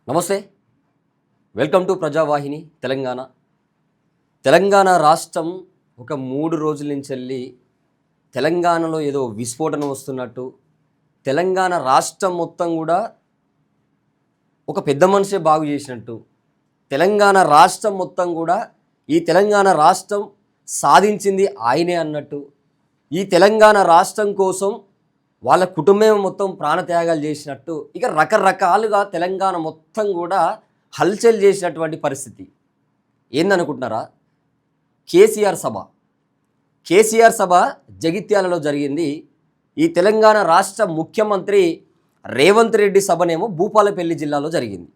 నమస్తే. Welcome to Prajavahini Telangana. Telangana రాష్ట్రం ఒక 3 రోజుల నుంచెల్లి తెలంగాణలో ఏదో విస్ఫోటనం వస్తున్నట్టు, తెలంగాణ రాష్ట్రం మొత్తం కూడా ఒక పెద్ద మనిషే బాగు చేసినట్టు, తెలంగాణ రాష్ట్రం మొత్తం కూడా ఈ తెలంగాణ రాష్ట్రం సాధించింది ఆయనే అన్నట్టు, ఈ తెలంగాణ రాష్ట్రం కోసం వాళ్ళ కుటుంబం మొత్తం ప్రాణత్యాగాలు చేసినట్టు, ఇక రకరకాలుగా తెలంగాణ మొత్తం కూడా హల్చల్ చేసినటువంటి పరిస్థితి. ఏందనుకుంటున్నారా? కేసీఆర్ సభ జగిత్యాలలో జరిగింది. ఈ తెలంగాణ రాష్ట్ర ముఖ్యమంత్రి రేవంత్ రెడ్డి సభనేమో భూపాలపల్లి జిల్లాలో జరిగింది.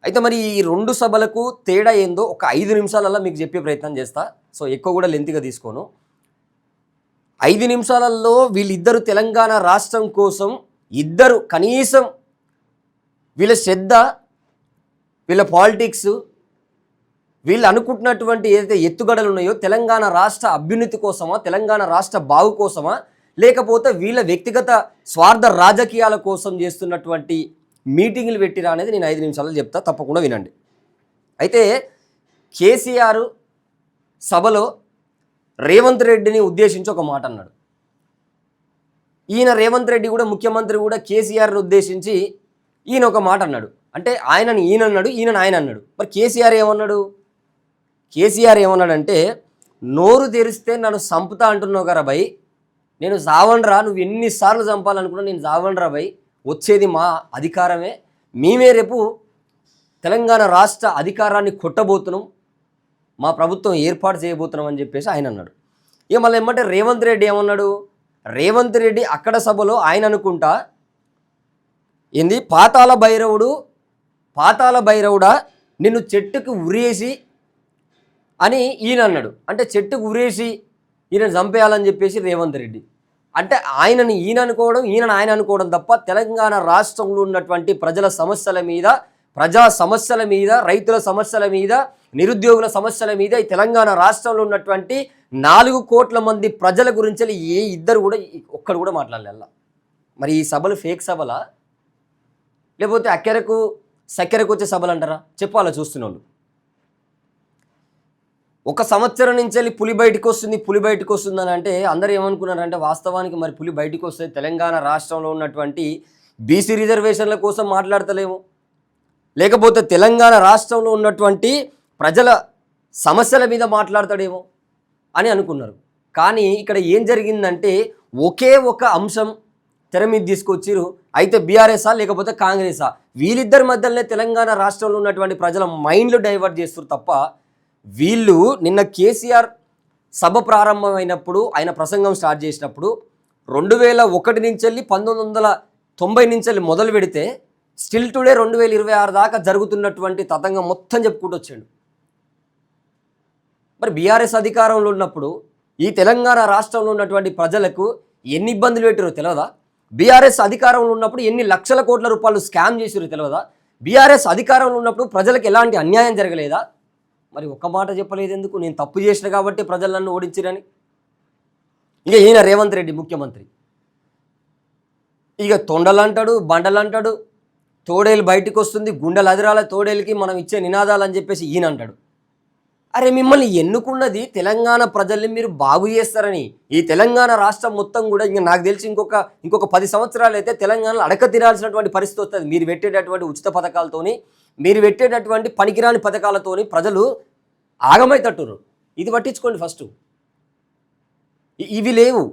అయితే మరి ఈ 2 సభలకు తేడా ఏందో ఒక 5 నిమిషాలలో మీకు చెప్పే ప్రయత్నం చేస్తా. సో ఎక్కువ కూడా లెంత్గా తీసుకోను. 5 నిమిషాలలో వీళ్ళిద్దరు తెలంగాణ రాష్ట్రం కోసం ఇద్దరు కనీసం వీళ్ళ శ్రద్ధ, వీళ్ళ పాలిటిక్స్, వీళ్ళు అనుకుంటున్నటువంటి ఏదైతే ఎత్తుగడలు ఉన్నాయో తెలంగాణ రాష్ట్ర అభ్యున్నతి కోసమా, తెలంగాణ రాష్ట్ర బాగు కోసమా, లేకపోతే వీళ్ళ వ్యక్తిగత స్వార్థ రాజకీయాల కోసం చేస్తున్నటువంటి మీటింగ్లు పెట్టిరా అనేది నేను 5 నిమిషాల్లో చెప్తా, తప్పకుండా వినండి. అయితే కేసీఆర్ సభలో రేవంత్ రెడ్డిని ఉద్దేశించి ఒక మాట అన్నాడు. ఈయన రేవంత్ రెడ్డి కూడా ముఖ్యమంత్రి కూడా కేసీఆర్ని ఉద్దేశించి ఈయన ఒక మాట అన్నాడు. అంటే ఆయనని ఈయన అన్నాడు, ఈయనని ఆయన అన్నాడు. మరి కేసీఆర్ ఏమన్నాడంటే, నోరు తెరిస్తే నన్ను చంపుతా అంటున్నావు కదా భయ్, నేను చావనరా, నువ్వు ఎన్నిసార్లు చంపాలనుకున్నా నేను చావనరా భయ్, వచ్చేది మా అధికారమే, మేమే రేపు తెలంగాణ రాష్ట్ర అధికారాన్ని కొట్టబోతున్నాం, మా ప్రభుత్వం ఏర్పాటు చేయబోతున్నాం అని చెప్పేసి ఆయన అన్నాడు. ఇక మళ్ళీ ఏమంటే రేవంత్ రెడ్డి ఏమన్నాడు? రేవంత్ రెడ్డి అక్కడ సభలో ఆయన అనుకుంటా ఏంది, పాతాళ భైరవుడా నిన్ను చెట్టుకు ఉరేసి అని ఈయన అన్నాడు. అంటే చెట్టుకు ఉరేసి ఈయన చంపేయాలని చెప్పేసి రేవంత్ రెడ్డి అంటే ఆయనని ఈయన అనుకోవడం, ఈయనని ఆయన అనుకోవడం తప్ప తెలంగాణ రాష్ట్రంలో ఉన్నటువంటి ప్రజల సమస్యల మీద, ప్రజా సమస్యల మీద, రైతుల సమస్యల మీద, నిరుద్యోగుల సమస్యల మీద, ఈ తెలంగాణ రాష్ట్రంలో ఉన్నటువంటి 4 కోట్ల మంది ప్రజల గురించి ఒక్కడు కూడా మాట్లాడలే. మరి ఈ సభలు ఫేక్ సభలా, లేకపోతే చక్కెరకు వచ్చే సభలు అంటారా? చెప్పాలా చూస్తున్న వాళ్ళు. 1 సంవత్సరం నుంచి వెళ్ళి పులి బయటకు వస్తుంది అని అంటే అందరూ ఏమనుకున్నారంటే, వాస్తవానికి మరి పులి బయటకు వస్తే తెలంగాణ రాష్ట్రంలో ఉన్నటువంటి బీసీ రిజర్వేషన్ల కోసం మాట్లాడతలేము, లేకపోతే తెలంగాణ రాష్ట్రంలో ఉన్నటువంటి ప్రజల సమస్యల మీద మాట్లాడతాడేమో అని అనుకున్నారు. కానీ ఇక్కడ ఏం జరిగిందంటే ఒకే ఒక అంశం తెర మీద తీసుకొచ్చిరు. అయితే బీఆర్ఎస్ఆ లేకపోతే కాంగ్రెసా, వీళ్ళిద్దరి మధ్యలోనే తెలంగాణ రాష్ట్రంలో ఉన్నటువంటి ప్రజల మైండ్లు డైవర్ట్ చేస్తారు తప్ప, వీళ్ళు నిన్న కేసీఆర్ సభ ప్రారంభమైనప్పుడు ఆయన ప్రసంగం స్టార్ట్ చేసినప్పుడు 2001 నుంచి వెళ్ళి 1990 నుంచి వెళ్ళి మొదలు పెడితే స్టిల్ టుడే 2026 దాకా జరుగుతున్నటువంటి తతంగం మొత్తం చెప్పుకుంటూ వచ్చాడు. మరి బీఆర్ఎస్ అధికారంలో ఉన్నప్పుడు ఈ తెలంగాణ రాష్ట్రంలో ఉన్నటువంటి ప్రజలకు ఎన్ని ఇబ్బందులు పెట్టారో తెలియదా? బీఆర్ఎస్ అధికారంలో ఉన్నప్పుడు ఎన్ని లక్షల కోట్ల రూపాయలు స్కామ్ చేసారో తెలియదా? బీఆర్ఎస్ అధికారంలో ఉన్నప్పుడు ప్రజలకు ఎలాంటి అన్యాయం జరగలేదా? మరి ఒక్క మాట చెప్పలేదు ఎందుకు? నేను తప్పు చేసిన కాబట్టి ప్రజలు నన్ను ఓడించిరని. ఇక ఈయన రేవంత్ రెడ్డి ముఖ్యమంత్రి ఇక తొండలంటాడు, బండలంటాడు, తోడేలు బయటకు వస్తుంది, గుండెలు అదిరాల తోడేలుకి మనం ఇచ్చే నినాదాలు అని చెప్పేసి ఈయన అంటాడు. అరే మిమ్మల్ని ఎన్నుకున్నది తెలంగాణ ప్రజల్ని మీరు బాగు చేస్తారని. ఈ తెలంగాణ రాష్ట్రం మొత్తం కూడా ఇంకా నాకు తెలిసి ఇంకొక 10 సంవత్సరాలు అయితే తెలంగాణలో అడక తినాల్సినటువంటి పరిస్థితి వస్తుంది. మీరు పెట్టేటటువంటి ఉచిత పథకాలతోని, మీరు పెట్టేటటువంటి పనికిరాని పథకాలతోని ప్రజలు ఆగమైతట్టురు. ఇది పట్టించుకోండి ఫస్ట్. ఇవి లేవు.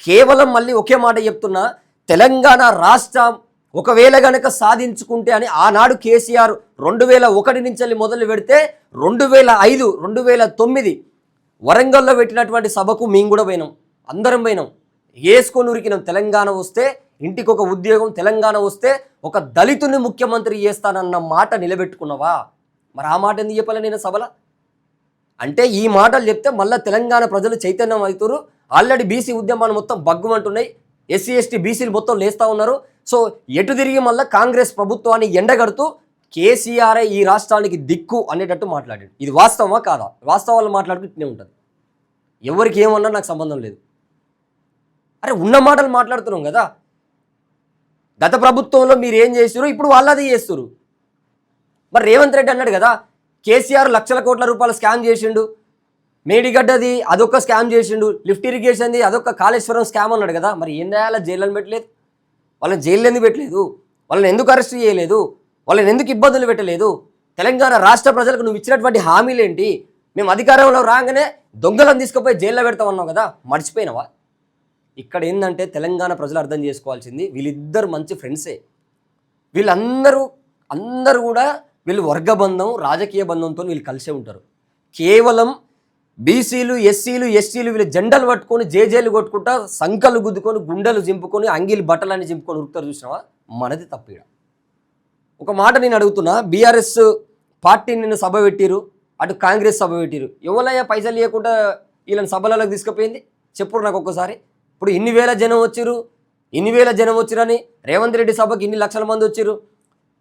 కేవలం మళ్ళీ ఒకే మాట చెప్తున్నా, తెలంగాణ రాష్ట్రం ఒకవేళ గనక సాధించుకుంటే అని ఆనాడు కేసీఆర్ 2001 నుంచి వెళ్ళి మొదలు పెడితే 2005, 2009 వరంగల్లో పెట్టినటువంటి సభకు మేము కూడా పోయినాం, అందరం పోయినాం, వేసుకొని ఉరికినాం. తెలంగాణ వస్తే ఇంటికి ఒక ఉద్యోగం, తెలంగాణ వస్తే ఒక దళితుని ముఖ్యమంత్రి చేస్తానన్న మాట నిలబెట్టుకున్నావా? మరి ఆ మాట ఎందుకు చెప్పాలి నేను సభలో? అంటే ఈ మాటలు చెప్తే మళ్ళీ తెలంగాణ ప్రజలు చైతన్యం అవుతారు. ఆల్రెడీ బీసీ ఉద్యమాలు మొత్తం బగ్గుమంటున్నాయి, ఎస్సీ ఎస్టీ బీసీలు మొత్తం లేస్తూ ఉన్నారు. సో ఎటు తిరిగి మళ్ళీ కాంగ్రెస్ ప్రభుత్వాన్ని ఎండగడుతూ కేసీఆర్ ఈ రాష్ట్రానికి దిక్కు అనేటట్టు మాట్లాడాడు. ఇది వాస్తవమా కాదా? వాస్తవాలు మాట్లాడుకుంటూనే ఉంటుంది. ఎవరికి ఏమన్నా నాకు సంబంధం లేదు. అరే ఉన్న మాటలు మాట్లాడుతున్నాం కదా. గత ప్రభుత్వంలో మీరు ఏం చేస్తారు, ఇప్పుడు వాళ్ళు అది చేస్తారు. మరి రేవంత్ రెడ్డి అన్నాడు కదా, కేసీఆర్ లక్షల కోట్ల రూపాయలు స్కామ్ చేసిండు, మేడిగడ్డది అదొక స్కామ్ చేసిండు, లిఫ్ట్ ఇరిగేషన్ది అదొక కాళేశ్వరం స్కామ్ అన్నాడు కదా. మరి ఏం చేయాలా? జైళ్ళని పెట్టలేదు, వాళ్ళని జైలు ఎందుకు పెట్టలేదు, వాళ్ళని ఎందుకు అరెస్ట్ చేయలేదు, వాళ్ళని ఎందుకు ఇబ్బందులు పెట్టలేదు? తెలంగాణ రాష్ట్ర ప్రజలకు నువ్వు ఇచ్చినటువంటి హామీలు ఏంటి? మేము అధికారంలో రాగానే దొంగలను తీసుకుపోయి జైల్లో పెడతామన్నావు కదా, మర్చిపోయినావా? ఇక్కడ ఏంటంటే తెలంగాణ ప్రజలు అర్థం చేసుకోవాల్సింది, వీళ్ళిద్దరు మంచి ఫ్రెండ్సే. అందరూ కూడా వీళ్ళు వర్గబంధం, రాజకీయ బంధంతో వీళ్ళు కలిసే ఉంటారు. కేవలం బీసీలు, ఎస్సీలు, ఎస్టీలు వీళ్ళు జెండలు పట్టుకొని జేజేలు కొట్టుకుంటా, సంకలు గుద్దుకొని, గుండెలు చింపుకొని, అంగిలు బట్టలన్నీ చింపుకొని ఉరుకుతారు. చూసినావా? మనది తప్పిడ. ఒక మాట నేను అడుగుతున్నా, బీఆర్ఎస్ పార్టీ నిన్ను సభ పెట్టిరు, అటు కాంగ్రెస్ సభ పెట్టిరు, ఎవరయ్యా పైసలు లేకుండా వీళ్ళని సభలకు తీసుకుపోయింది? చెప్పుడు నాకు ఒక్కసారి. ఇప్పుడు ఇన్ని వేల జనం వచ్చిరని రేవంత్ రెడ్డి సభకి ఇన్ని లక్షల మంది వచ్చిరు,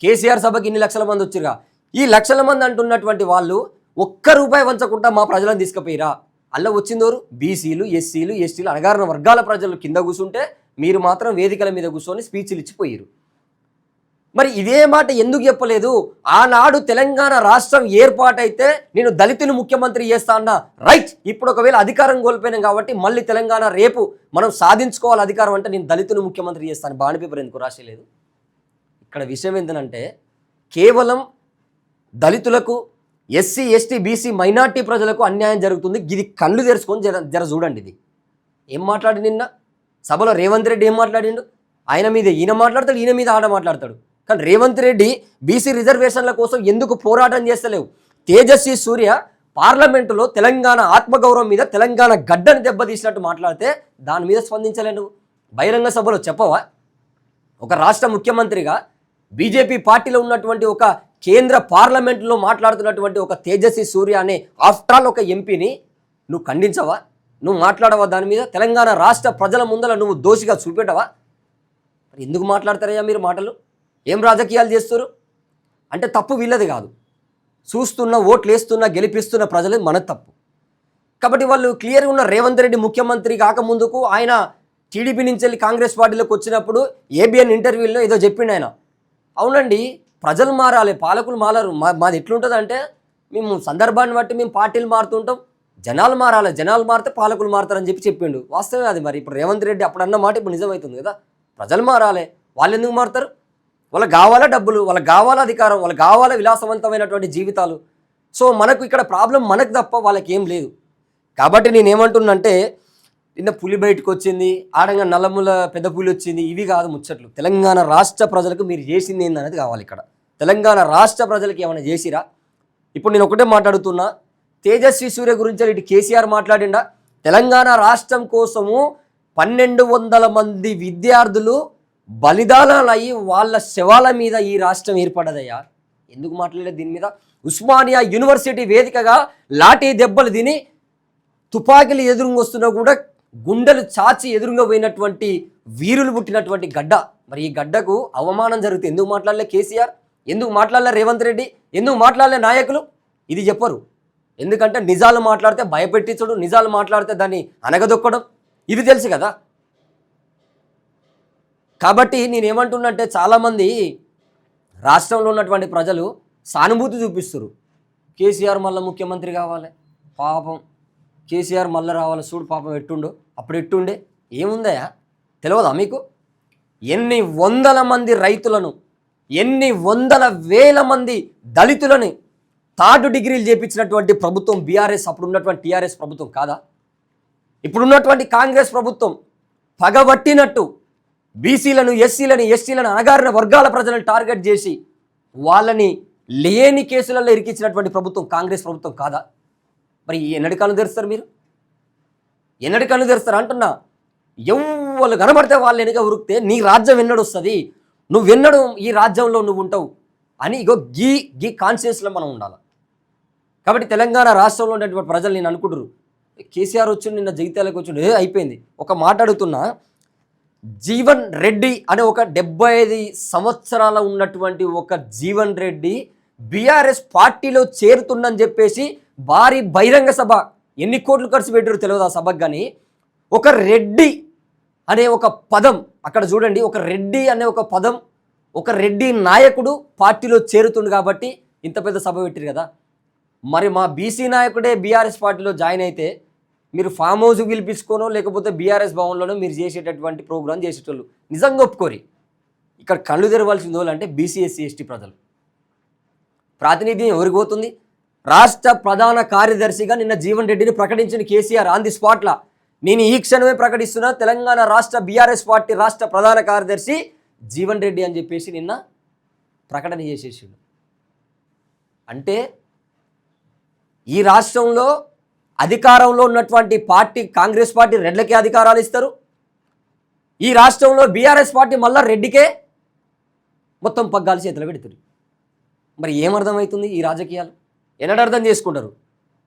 కేసీఆర్ సభకి ఇన్ని లక్షల మంది వచ్చిరుగా. ఈ లక్షల మంది అంటున్నటువంటి వాళ్ళు ఒక్క రూపాయి వంచకుండా మా ప్రజలను తీసుకుపోయిరా? అలా వచ్చిందోరు బీసీలు, ఎస్సీలు, ఎస్టీలు, అణగారిన వర్గాల ప్రజలు కింద కూర్చుంటే మీరు మాత్రం వేదికల మీద కూర్చొని స్పీచ్లు ఇచ్చిపోయారు. మరి ఇదే మాట ఎందుకు చెప్పలేదు? ఆనాడు తెలంగాణ రాష్ట్రం ఏర్పాటైతే నేను దళితుని ముఖ్యమంత్రి చేస్తా అన్న, రైట్. ఇప్పుడు ఒకవేళ అధికారం కోల్పోయినాం కాబట్టి మళ్ళీ తెలంగాణ రేపు మనం సాధించుకోవాలి అధికారం అంటే నేను దళితుని ముఖ్యమంత్రి చేస్తాను. బాండ్ పేపర్ ఎందుకు రాసేలేదు? ఇక్కడ విషయం ఏంటంటే కేవలం దళితులకు, ఎస్సీ, ఎస్టీ, బీసీ, మైనార్టీ ప్రజలకు అన్యాయం జరుగుతుంది. ఇది కళ్ళు తెరుచుకొని జర చూడండి. ఇది ఏం మాట్లాడి నిన్న సభలో రేవంత్ రెడ్డి ఏం మాట్లాడిండు? ఆయన మీద ఈయన మాట్లాడతాడు, ఈయన మీద ఆడ మాట్లాడతాడు. కానీ రేవంత్ రెడ్డి బీసీ రిజర్వేషన్ల కోసం ఎందుకు పోరాటం చేస్తలేవు? తేజస్వి సూర్య పార్లమెంటులో తెలంగాణ ఆత్మగౌరవం మీద, తెలంగాణ గడ్డను దెబ్బతీసినట్టు మాట్లాడితే దాని మీద స్పందించలేను. బహిరంగ సభలో చెప్పవా? ఒక రాష్ట్ర ముఖ్యమంత్రిగా బీజేపీ పార్టీలో ఉన్నటువంటి ఒక కేంద్ర పార్లమెంట్లో మాట్లాడుతున్నటువంటి ఒక తేజస్వి సూర్య అనే ఆఫ్టర్ ఆల్ ఒక ఎంపీని నువ్వు ఖండించవా? నువ్వు మాట్లాడవా? దాని మీద తెలంగాణ రాష్ట్ర ప్రజల ముందర నువ్వు దోషిగా చూపెట్టవా? మరి ఎందుకు మాట్లాడతారయ్యా మీరు మాటలు? ఏం రాజకీయాలు చేస్తారు అంటే తప్పు వీళ్ళది కాదు, చూస్తున్న, ఓట్లు వేస్తున్న, గెలిపిస్తున్న ప్రజలే మన తప్పు. కాబట్టి వాళ్ళు క్లియర్గా ఉన్న. రేవంత్ రెడ్డి ముఖ్యమంత్రి కాకముందుకు ఆయన టీడీపీ నుంచి వెళ్ళి కాంగ్రెస్ పార్టీలోకి వచ్చినప్పుడు ఏబిఎన్ ఇంటర్వ్యూలో ఏదో చెప్పిండు ఆయన. అవునండి, ప్రజలు మారాలి, పాలకులు మారారు. మాది ఎట్లుంటుంది అంటే మేము సందర్భాన్ని బట్టి మేము పార్టీలు మారుతుంటాం, జనాలు మారాలి, జనాలు మారితే పాలకులు మారుతారని చెప్పిండు. వాస్తవమే అది. మరి ఇప్పుడు రేవంత్ రెడ్డి అప్పుడు అన్న మాట ఇప్పుడు నిజమవుతుంది కదా. ప్రజలు మారాలి, వాళ్ళు ఎందుకు మారుతారు? వాళ్ళకి కావాలా డబ్బులు, వాళ్ళకి కావాలా అధికారం, వాళ్ళకి కావాలా విలాసవంతమైనటువంటి జీవితాలు. సో మనకు ఇక్కడ ప్రాబ్లం మనకు తప్ప వాళ్ళకి ఏం లేదు. కాబట్టి నేనేమంటున్నంటే నిన్న పులి బయటకు వచ్చింది, ఆడంగా నల్లముల పెద్ద పులి వచ్చింది, ఇవి కాదు ముచ్చట్లు. తెలంగాణ రాష్ట్ర ప్రజలకు మీరు చేసింది ఏందనేది కావాలి. ఇక్కడ తెలంగాణ రాష్ట్ర ప్రజలకు ఏమైనా చేసిరా? ఇప్పుడు నేను ఒకటే మాట్లాడుతున్నా, తేజస్వి సూర్య గురించి ఇటు కేసీఆర్ మాట్లాడిండా? తెలంగాణ రాష్ట్రం కోసము 1200 మంది విద్యార్థులు బలిదానాలు అయ్యి వాళ్ళ శవాల మీద ఈ రాష్ట్రం ఏర్పడదయ్యా. ఎందుకు మాట్లాడలేదు దీని మీద? ఉస్మానియా యూనివర్సిటీ వేదికగా లాఠీ దెబ్బలు తిని తుపాకీలు ఎదురుగా వస్తున్నా కూడా గుండెలు చాచి ఎదురుగా పోయినటువంటి వీరులు పుట్టినటువంటి గడ్డ. మరి ఈ గడ్డకు అవమానం జరిగితే ఎందుకు మాట్లాడలే కేసీఆర్? ఎందుకు మాట్లాడలే రేవంత్ రెడ్డి? ఎందుకు మాట్లాడలే నాయకులు? ఇది చెప్పరు. ఎందుకంటే నిజాలు మాట్లాడితే భయపెట్టించడం, నిజాలు మాట్లాడితే దాన్ని అనగదొక్కడం, ఇవి తెలుసు కదా. కాబట్టి నేనేమంటున్నంటే చాలామంది రాష్ట్రంలో ఉన్నటువంటి ప్రజలు సానుభూతి చూపిస్తారు. కేసీఆర్ మళ్ళీ ముఖ్యమంత్రి కావాలి, పాపం కేసీఆర్ మళ్ళీ రావాలి, చూడు పాపం ఎట్టుండో, అప్పుడు ఎట్టుండే. ఏముందయా తెలియదా మీకు? ఎన్ని వందల మంది రైతులను, ఎన్ని వందల వేల మంది దళితులని థర్డ్ డిగ్రీలు చేపించినటువంటి ప్రభుత్వం బీఆర్ఎస్, అప్పుడు ఉన్నటువంటి టీఆర్ఎస్ ప్రభుత్వం కాదా? ఇప్పుడున్నటువంటి కాంగ్రెస్ ప్రభుత్వం పగబట్టినట్టు బీసీలను, ఎస్సీలను, ఎస్టీలను, అణగారిన వర్గాల ప్రజలను టార్గెట్ చేసి వాళ్ళని లేని కేసులలో ఇరికించినటువంటి ప్రభుత్వం కాంగ్రెస్ ప్రభుత్వం కాదా? మరి ఎన్నడి కళ్ళు తెరుస్తారు మీరు? ఎన్నడి కళ్ళు తెరుస్తారు అంటున్నా. ఎవరు కనబడితే వాళ్ళు వెనుక ఉరికితే నీ రాజ్యం ఎన్నడు వస్తుంది, నువ్వెన్నడు ఈ రాజ్యంలో నువ్వు ఉంటావు అని ఇగో గీ కాన్షియస్లో మనం ఉండాలి. కాబట్టి తెలంగాణ రాష్ట్రంలో ఉన్నటువంటి ప్రజలు నేను అనుకుంటారు, కేసీఆర్ వచ్చి నిన్న జగిత్యాలకు వచ్చి అయిపోయింది. ఒక మాట్లాడుతున్నా, జీవన్ రెడ్డి అనే ఒక 75 సంవత్సరాల ఉన్నటువంటి ఒక జీవన్ రెడ్డి బీఆర్ఎస్ పార్టీలో చేరుతుందని చెప్పేసి భారీ బహిరంగ సభ, ఎన్ని కోట్లు ఖర్చు పెట్టారు తెలియదు ఆ సభకు. కానీ ఒక రెడ్డి అనే ఒక పదం అక్కడ చూడండి, ఒక రెడ్డి అనే ఒక పదం, ఒక రెడ్డి నాయకుడు పార్టీలో చేరుతుండు కాబట్టి ఇంత పెద్ద సభ పెట్టారు కదా. మరి మా బీసీ నాయకుడే బీఆర్ఎస్ పార్టీలో జాయిన్ అయితే మీరు ఫామ్ హౌస్కి పిలిపించుకోనో లేకపోతే బీఆర్ఎస్ భవన్లోనో మీరు చేసేటటువంటి ప్రోగ్రాం చేసేటోళ్ళు నిజంగా ఒప్పుకోరి. ఇక్కడ కళ్ళు తెరవాల్సింది వాళ్ళంటే బీసీ ఎస్సీ ఎస్టీ ప్రజలు. ప్రాతినిధ్యం ఎవరికి పోతుంది? రాష్ట్ర ప్రధాన కార్యదర్శిగా నిన్న జీవన్ రెడ్డిని ప్రకటించిన కేసీఆర్ ఆన్ ది స్పాట్లా నేను ఈ క్షణమే ప్రకటిస్తున్నా తెలంగాణ రాష్ట్ర బీఆర్ఎస్ పార్టీ రాష్ట్ర ప్రధాన కార్యదర్శి జీవన్ రెడ్డి అని చెప్పేసి నిన్న ప్రకటన చేసేసిండు. అంటే ఈ రాష్ట్రంలో అధికారంలో ఉన్నటువంటి పార్టీ కాంగ్రెస్ పార్టీ రెడ్లకే అధికారాలు ఇస్తారు. ఈ రాష్ట్రంలో బీఆర్ఎస్ పార్టీ మళ్ళా రెడ్డికే మొత్తం పగ్గాలు చేతులు పెడుతుంది. మరి ఏమర్థమవుతుంది ఈ రాజకీయాలు? ఎన్నడ అర్థం చేసుకుంటారు?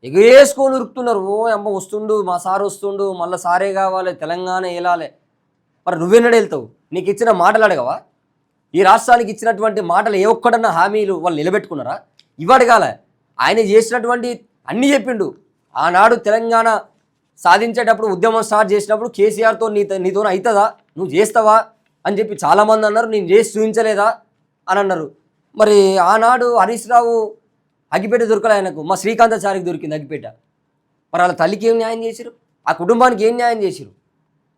ఎగేసుకొని ఉరుకుతున్నారు. ఓ అమ్మ వస్తుండు, మా సార్ వస్తుండు, మళ్ళీ సారే కావాలి, తెలంగాణ వెళ్ళాలి. మరి నువ్వెన్నడ వెళ్తావు? నీకు ఇచ్చిన మాటలు అడగవా? ఈ రాష్ట్రానికి ఇచ్చినటువంటి మాటలు ఏ ఒక్కడన్నా హామీలు వాళ్ళు నిలబెట్టుకున్నారా? ఇవ్వడగాల. ఆయన చేసినటువంటి అన్నీ చెప్పిండు. ఆనాడు తెలంగాణ సాధించేటప్పుడు ఉద్యమం స్టార్ట్ చేసినప్పుడు కేసీఆర్తో నీతో అవుతుందా, నువ్వు చేస్తావా అని చెప్పి చాలామంది అన్నారు. నేను చేసి చూపించలేదా అని అన్నారు. మరి ఆనాడు హరీష్ రావు అగ్గిపేట దొరకలే ఆయనకు, మా శ్రీకాంతాచారికి దొరికింది అగ్గిపేట. మరి వాళ్ళ తల్లికి ఏం న్యాయం చేశారు? ఆ కుటుంబానికి ఏం న్యాయం చేశారు?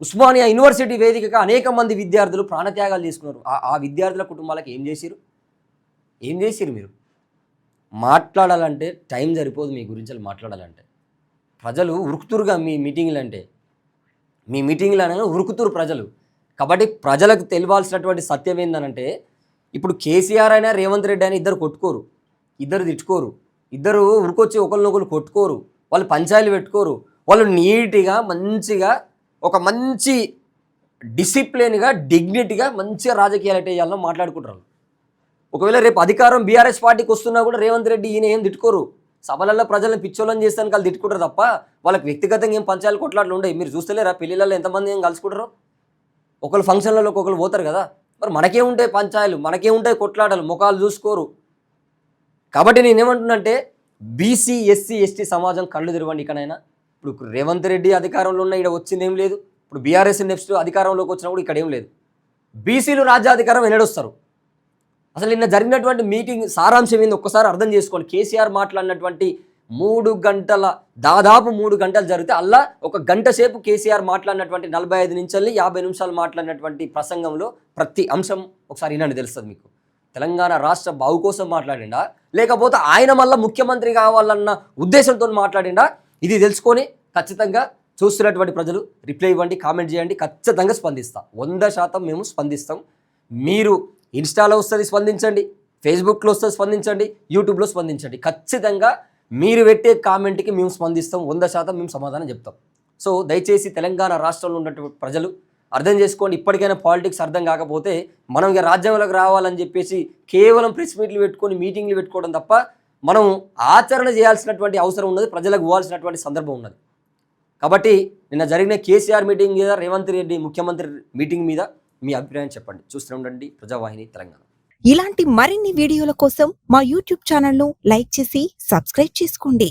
ఉస్మానియా యూనివర్సిటీ వేదికగా అనేక మంది విద్యార్థులు ప్రాణత్యాగాలు చేసుకున్నారు. ఆ విద్యార్థుల కుటుంబాలకు ఏం చేశారు? ఏం చేశారు? మీరు మాట్లాడాలంటే టైం సరిపోదు. మీ గురించి మాట్లాడాలంటే ప్రజలు ఉరుకుతురుగా మీ మీటింగ్లు అనగా ఉరుకుతురు ప్రజలు. కాబట్టి ప్రజలకు తెలియాల్సినటువంటి సత్యం ఏందనంటే ఇప్పుడు కేసీఆర్ అయినా రేవంత్ రెడ్డి అయినా ఇద్దరు కొట్టుకోరు, ఇద్దరు తిట్టుకోరు, ఇద్దరు ఉరికొచ్చి ఒకరినొకరు కొట్టుకోరు, వాళ్ళు పంచాయలు పెట్టుకోరు. వాళ్ళు నీట్గా మంచిగా ఒక మంచి డిసిప్లిన్గా డిగ్నిటీగా మంచిగా రాజకీయాలు ఎట్ట చేయాలని మాట్లాడుకుంటారు. ఒకవేళ రేపు అధికారం బీఆర్ఎస్ పార్టీకి వస్తున్నా కూడా రేవంత్ రెడ్డి ఈయన ఏం తిట్టుకోరు. సభలలో ప్రజలను పిచ్చోళ్ళని చేస్తాను వాళ్ళు తిట్టుకుంటారు తప్ప వాళ్ళకి వ్యక్తిగతంగా ఏం పంచాయలు కొట్లాట్లు ఉండవు. మీరు చూస్తలేరా పెళ్ళిళ్ళలో ఎంతమంది ఏం కలుసుకుంటారో? ఒకళ్ళు ఫంక్షన్లలో ఒకళ్ళు పోతారు కదా. మరి మనకేముంటాయి పంచాయలు, మనకేముంటాయి కొట్లాటలు, ముఖాలు చూసుకోరు. కాబట్టి నేనేమంటున్నానంటే బీసీ ఎస్సీ ఎస్టీ సమాజం కళ్ళు తెరవండి. ఇకనైనా ఇప్పుడు రేవంత్ రెడ్డి అధికారంలో ఉన్న ఇక్కడ వచ్చింది ఏం లేదు. ఇప్పుడు బీఆర్ఎస్ నెక్స్ట్ అధికారంలోకి వచ్చినా కూడా ఇక్కడ ఏం లేదు. బీసీలు రాజ్యాధికారం ఎన్నడొస్తారు? అసలు నిన్న జరిగినటువంటి మీటింగ్ సారాంశం ఏంది ఒక్కసారి అర్థం చేసుకోండి. కేసీఆర్ మాట్లాడినటువంటి 3 గంటల దాదాపు 3 గంటలు జరిగితే అలా ఒక గంట సేపు కేసీఆర్ మాట్లాడినటువంటి 45 నుంచి 50 నిమిషాలు మాట్లాడినటువంటి ప్రసంగంలో ప్రతి అంశం ఒకసారి వినండి, తెలుస్తుంది మీకు. తెలంగాణ రాష్ట్ర బావు కోసం మాట్లాడిండా లేకపోతే ఆయన మళ్ళీ ముఖ్యమంత్రి కావాలన్న ఉద్దేశంతో మాట్లాడిండా? ఇది తెలుసుకొని ఖచ్చితంగా చూస్తున్నటువంటి ప్రజలు రిప్లై ఇవ్వండి, కామెంట్ చేయండి. ఖచ్చితంగా స్పందిస్తాం, 100% మేము స్పందిస్తాం. మీరు ఇన్స్టాలో వస్తుంది స్పందించండి, ఫేస్బుక్లో వస్తుంది స్పందించండి, యూట్యూబ్లో స్పందించండి. ఖచ్చితంగా మీరు పెట్టే కామెంట్కి మేము స్పందిస్తాం, 100% మేము సమాధానం చెప్తాం. సో దయచేసి తెలంగాణ రాష్ట్రంలో ఉన్నటువంటి ప్రజలు అర్థం చేసుకోండి. ఇప్పటికైనా పాలిటిక్స్ అర్థం కాకపోతే మనం ఇక రాజ్యాంగంలోకి రావాలని చెప్పేసి కేవలం ప్రెస్ మీట్లు పెట్టుకొని మీటింగ్లు పెట్టుకోవడం తప్ప మనం ఆచరణ చేయాల్సినటువంటి అవసరం ఉన్నది, ప్రజలకు ఇవ్వాల్సినటువంటి సందర్భం ఉన్నది. కాబట్టి నిన్న జరిగిన కేసీఆర్ మీటింగ్ మీద, రేవంత్ రెడ్డి ముఖ్యమంత్రి మీటింగ్ మీద మీ అభిప్రాయం చెప్పండి. చూస్తూ ఉండండి ప్రజావాహిని తెలంగాణ. ఇలాంటి మరిన్ని వీడియోల కోసం మా యూట్యూబ్ ఛానల్ను లైక్ చేసి సబ్స్క్రైబ్ చేసుకోండి.